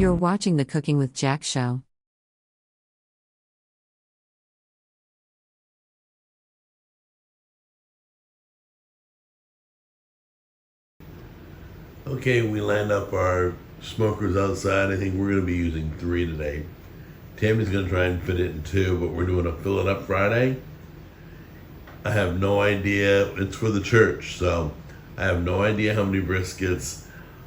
You're watching the Cooking with Jack show. Okay, we lined up our smokers outside. I think we're going to be using 3 today. Tammy's going to try and fit it in 2, but we're doing a Fill It Up Friday. I have no idea. It's for the church, so I have no idea how many briskets.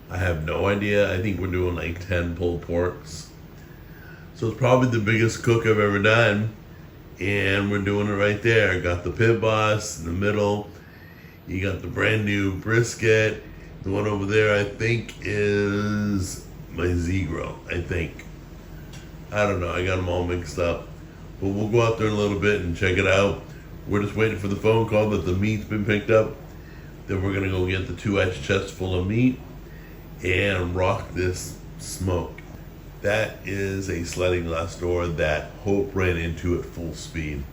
I have no idea. I think we're doing like 10 pulled porks. So it's probably the biggest cook I've ever done. And we're doing it right there. Got the pit boss in the middle. You got the brand new brisket. The one over there, I think, is my Z-Grill, I think. I don't know. I got them all mixed up. But we'll go out there in a little bit and check it out. We're just waiting for the phone call that the meat's been picked up. Then we're going to go get the 2-ice chest full of meat and rock this smoke. That is a sliding glass door that Hope ran into at full speed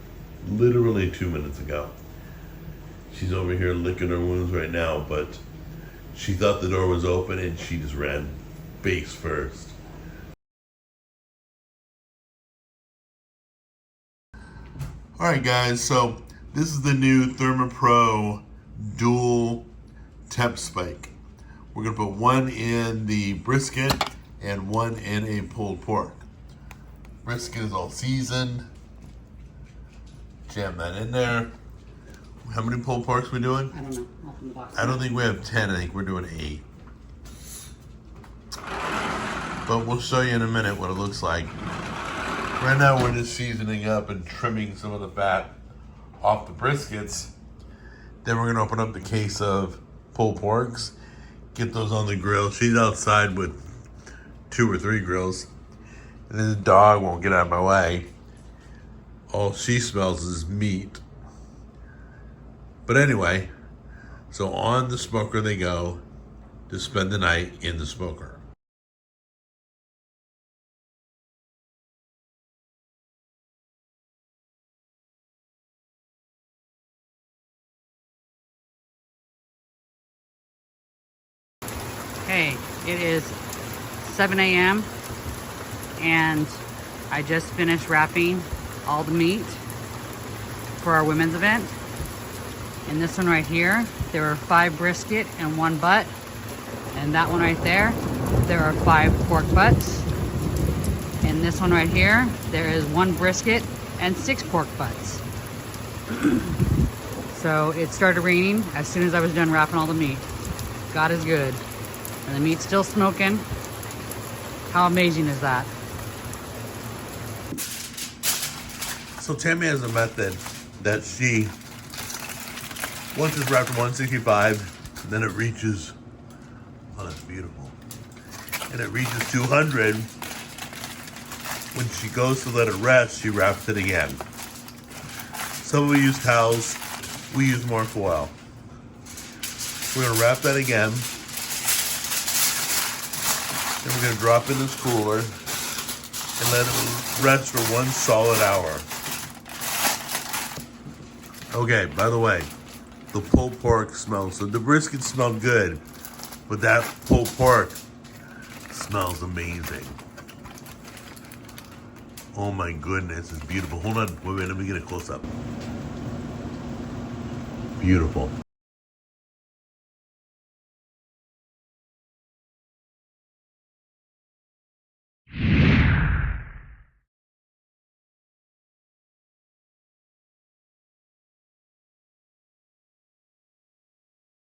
literally 2 minutes ago. She's over here licking her wounds right now, but she thought the door was open and she just ran face first. Alright guys, so this is the new ThermoPro dual temp spike. We're going to put one in the brisket and one in a pulled pork. Brisket is all seasoned. Jam that in there. How many pulled porks we doing? I don't know. Open the box. I don't think we have 10. I think we're doing 8. But we'll show you in a minute what it looks like. Right now we're just seasoning up and trimming some of the fat off the briskets. Then we're going to open up the case of pulled porks. Get those on the grill. She's outside with 2 or 3 grills. And then the dog won't get out of my way. All she smells is meat. But anyway, so on the smoker they go to spend the night in the smoker. Okay, it is 7 a.m. and I just finished wrapping all the meat for our women's event. In this one right here, there are 5 brisket and 1 butt. And that one right there, there are 5 pork butts. In this one right here, there is 1 brisket and 6 pork butts. So it started raining as soon as I was done wrapping all the meat. God is good. And the meat's still smoking. How amazing is that? So Tammy has a method that she, once it's wrapped at 165, and then it reaches, oh that's beautiful, and it reaches 200. When she goes to let it rest, she wraps it again. Some of we use towels, we use more foil. We're gonna wrap that again. Then we're gonna drop in this cooler and let it rest for 1 solid hour. Okay, by the way, the pulled pork smells, so the brisket smelled good, but that pulled pork smells amazing. Oh my goodness, it's beautiful. Hold on, wait, let me get a close up. Beautiful.